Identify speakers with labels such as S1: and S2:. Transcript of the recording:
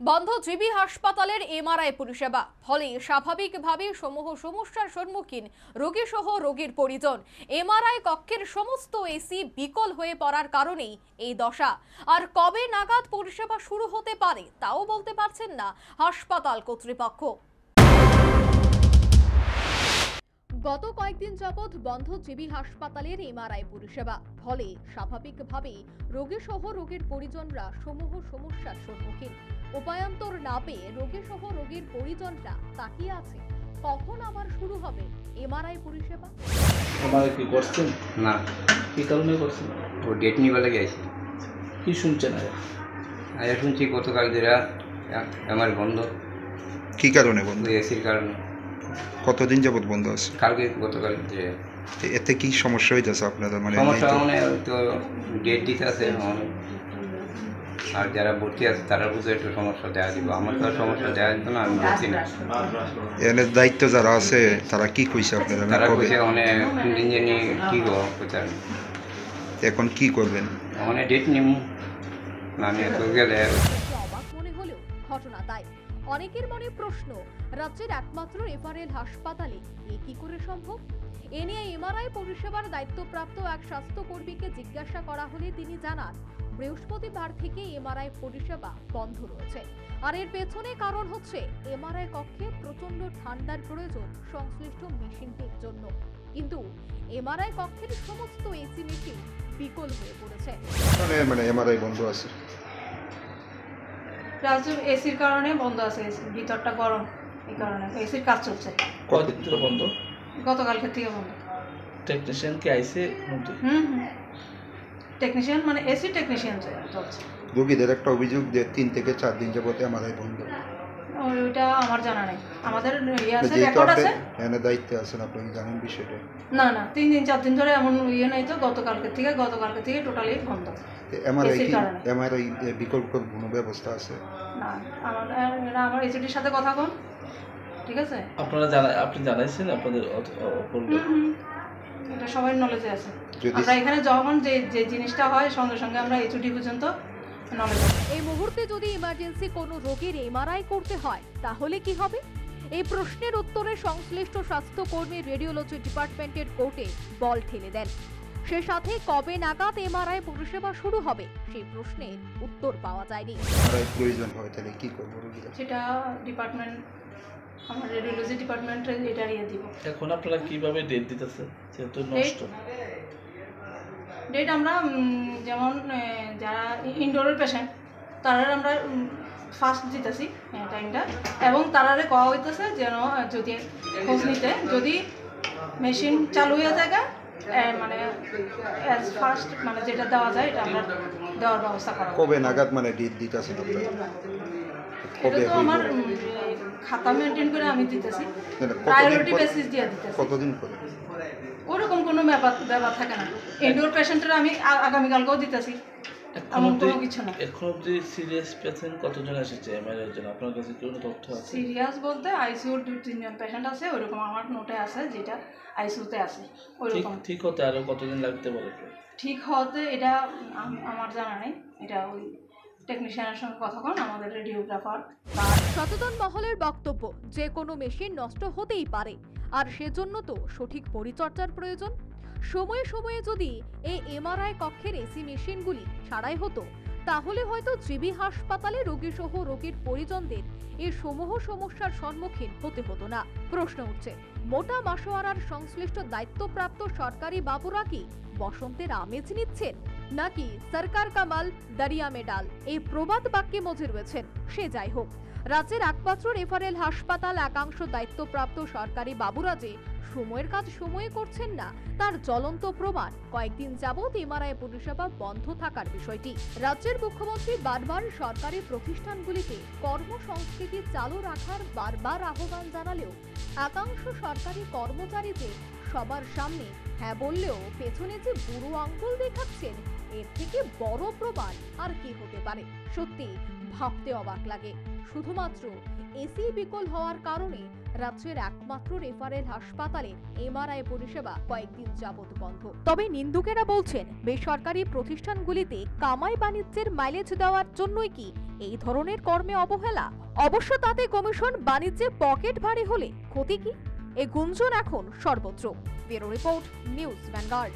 S1: বন্ধ জিবি হাসপাতালের এমআরআই পরিষেবা, ফলে স্বাভাবিকভাবে সমূহ সমস্যার সম্মুখীন রোগী সহ রোগীর পরিজন। এমআরআই কক্ষের সমস্ত এসি বিকল হয়ে পড়ার কারণেই এই দশা। আর কবে নাগাদ পরিষেবা শুরু হতে পারে তাও বলতে পারছেন না হাসপাতাল কর্তৃপক্ষ। গত কয়েকদিন যাবৎ বন্ধ জিবি হাসপাতালের এমআরআই পরিষেবা, ফলে স্বাভাবিকভাবেই রোগী সহ রোগীর পরিজনরা সমূহ সমস্যার সম্মুখীন। উপায়ান্তর না পেয়ে রোগী সহ রোগীর পরিজনরা তাকিয়ে আছে কখন আবার শুরু হবে এমআরআই পরিষেবা।
S2: এমআরআই কি করছেন?
S3: না,
S2: কি কারণে করছেন?
S3: ও ডেট নিয়ে বলে গেছে।
S2: কি শুনছেন?
S3: আজ শুনছি গতকাল যেটা আমার বন্ধ।
S4: কি কারণে বন্ধ?
S3: এসির কারণে।
S4: কতদিন যাবত বন্ধ আছে?
S3: কালকে গতকাল যে
S4: এতে কি সমস্যা হইতেছে আপনাদের?
S3: সমস্যা মানে তো ডেট দিতে আছে, আর যারা ভর্তি আছে তারা বুঝে একটু সমস্যা দেওয়া দিব। আমার তো সমস্যা দেওয়া যেত না, আমি বলছি না।
S4: এর দায়িত্ব যারা আছে তারা কি কইছে আপনারা?
S3: তারা কইছে অনেক দিন জানি কি গো কোথায়
S4: এখন কি করবেন?
S3: অনেক ডেট নিম না, আমি এত গেলে
S1: অবাক মনে হলেও ঘটনা তাই। অনেকের মনে প্রশ্ন, রাজ্যের একমাত্র রেফারেল হাসপাতালে এ কি করে সম্ভব? এ নিয়ে এমআরআই পরিষেবার দায়িত্বপ্রাপ্ত এক স্বাস্থ্যকর্মীকে জিজ্ঞাসা করা হলে তিনি জানান, বৃহস্পতিবার থেকে এমআরআই পরিষেবা বন্ধ রয়েছে। আর এর পেছনে কারণ হচ্ছে এমআরআই কক্ষে প্রচন্ড ঠান্ডার প্রয়োজন সংশ্লিষ্ট মেশিনটির জন্য। কিন্তু এমআরআই কক্ষের সমস্ত এসি মেশিন বিকল হয়ে পড়েছে।
S4: মানে এমআরআই বন্ধ আছে,
S5: রাজ্য এসির কারণে বন্ধ আছে। ভিতরটা গরম, এই কারণে এসির কাজ চলছে।
S2: কতদিন ধরে বন্ধ?
S5: গতকালকে থেকে বন্ধ।
S2: টেকনিশিয়ান কি আইছে?
S5: টেকনিশিয়ান মানে এসি টেকনিশিয়ান চলছে।
S4: রোগীদের একটা অভিযোগ যে 3 থেকে 4 দিন যাবত এমআরআই বন্ধ।
S5: ওইটা আমার জানা নেই, আমাদের আছে
S4: যেহেতু
S5: রেকর্ড
S4: আপনি
S5: আছে।
S4: এনে দায়িত্বে আছেন, আপনি কি জানেন বিষয়টা?
S5: না 3 দিন 4 দিন ধরে এমন নাই তো। গতকালকে থেকে টোটালি বন্ধ।
S4: এমআরআই বিকল্প কোনো ব্যবস্থা আছে?
S5: না, আমার এসিটির সাথে কথা কোন, ঠিক আছে?
S2: আপনি জানাইছেন আপনাদের?
S5: এটা সবার নলেজে আছে।
S4: যদি
S5: আমরা এখানে যখন যে জিনিসটা হয় সঙ্গে সঙ্গে আমরা এইচডি পর্যন্ত নলেজ আছে।
S1: এই মুহূর্তে যদি ইমার্জেন্সি কোনো রোগীর এমআরআই করতে হয় তাহলে কি হবে? এই প্রশ্নের উত্তরে সংশ্লিষ্ট স্বাস্থ্যকর্মী রেডিওলজি ডিপার্টমেন্টের কোর্টে বল ঠেলে দেন। সে সাথে কবে নাগাদ এমআরআই পরিষেবা শুরু হবে সেই প্রশ্নের উত্তর পাওয়া যায়নি।
S4: এমআরআই প্রয়োজন হয় তাহলে কি করব রোগীরা?
S5: সেটা ডিপার্টমেন্ট, আমার রেডিওলজি ডিপার্টমেন্টে এটা দিব।
S2: এখন আপনারা কিভাবে ডেট দিতেছেন যেহেতু নষ্ট?
S5: ডেট আমরা যেমন যারা ইনডোরের পেশেন্ট তারা আমরা ফার্স্ট দিতেছি টাইমটা, এবং তারারে কওয়া হইতেছে যেন যদি খোঁজ নিতে, যদি মেশিন চালু হয়ে থাকে মানে অ্যাজ ফার্স্ট মানে যেটা দেওয়া যায় এটা আমরা দেওয়ার ব্যবস্থা করা।
S4: কবে নাগাদ মানে ডেট দিতেছেন আপনারা?
S5: এটা তো আমার খাতা মেনটেন করে আমি দিতেছি, প্রায়োরিটি বেসিস দিয়ে দিতেছি।
S4: কতদিন করে?
S5: ওরকম কোনো ব্যাপার থাকে না। ইনডোর পেশেন্টের আমি আগামীকালকেও দিতেছি, এমন কোনো কিছু না।
S2: এখন অব্দি সিরিয়াস পেশেন্ট কতজন এসেছে এমআরআই এর জন্য? আপনার কাছে কি কোনো তথ্য আছে?
S5: সিরিয়াস বলতে আইসিইউর 2-3 জন পেশেন্ট আছে, ওইরকম আমার নোটে আছে, যেটা আইসিইউতে আছে ওইরকম।
S2: ঠিক হতে আরো কতদিন লাগতে পারে?
S5: ঠিক হতে এটা আমার জানা নেই, এটা ওই টেকনিশিয়ানের সঙ্গে কথা বলুন, আমাদের রেডিওগ্রাফার।
S1: সচেতন মহলের বক্তব্য, যে কোনো মেশিন নষ্ট হতেই পারে, আর সেজন্য তো সঠিক পরিচর্যার প্রয়োজন। সময়ে সময়ে যদি এই এমআরআই কক্ষের এসি মেশিনগুলি ছাড়াই হতো তাহলে হয়তো জিবি হাসপাতালে রোগী সহ রোগীর পরিজনদের এই সমূহ সমস্যার সম্মুখীন হতে হতো না। প্রশ্ন উঠছে, মোটা মাসোয়ারার সংশ্লিষ্ট দায়িত্বপ্রাপ্ত সরকারি বাবুরা কি বসন্তের আমেজ নিচ্ছেন, নাকি সরকার কামাল দরিয়া মে ডাল এই প্রবাদ বাক্যে মজে রয়েছেন? সে যাই হোক, রাজ্যের একমাত্র রেফারেল হাসপাতাল একাংশ দায়িত্বপ্রাপ্ত সরকারি বাবুরা যে সময়ের কাজ সময়ে করছেন না তার জ্বলন্ত প্রমাণ কয়েকদিন যাবৎ এমআরআই পরিষেবা বন্ধ থাকার বিষয়টি। রাজ্যের মুখ্যমন্ত্রী বারবার সরকারি প্রতিষ্ঠানগুলিতে কর্মসংস্কৃতি চালু রাখার বারবার আহ্বান জানালেও একাংশ সরকারি কর্মচারী যে সবার সামনে হ্যাঁ বললেও পেছনে যে বুড়ো আঙ্গুল দেখাচ্ছেন, এর থেকে বড় প্রমাণ আর কি হতে পারে? সত্যি ভাবতে অবাক লাগে। শুধুমাত্র এসি বিকল হওয়ার কারণে রাজ্যের একমাত্র রেফারেল হাসপাতালে এমআরআই পরিষেবা কয়েকদিন যাবত বন্ধ। তবে নিন্দুকেরা বলছেন, বেসরকারি প্রতিষ্ঠানগুলিতে কামাই বাণিজ্যের মাইলেজ দেওয়ার জন্যই কি এই ধরনের কর্মে অবহেলা? অবশ্য তাতে কমিশন বাণিজ্যে পকেট ভারী হলে ক্ষতি কি? এই গুঞ্জন এখন সর্বত্র। Bureau report, news vanguard.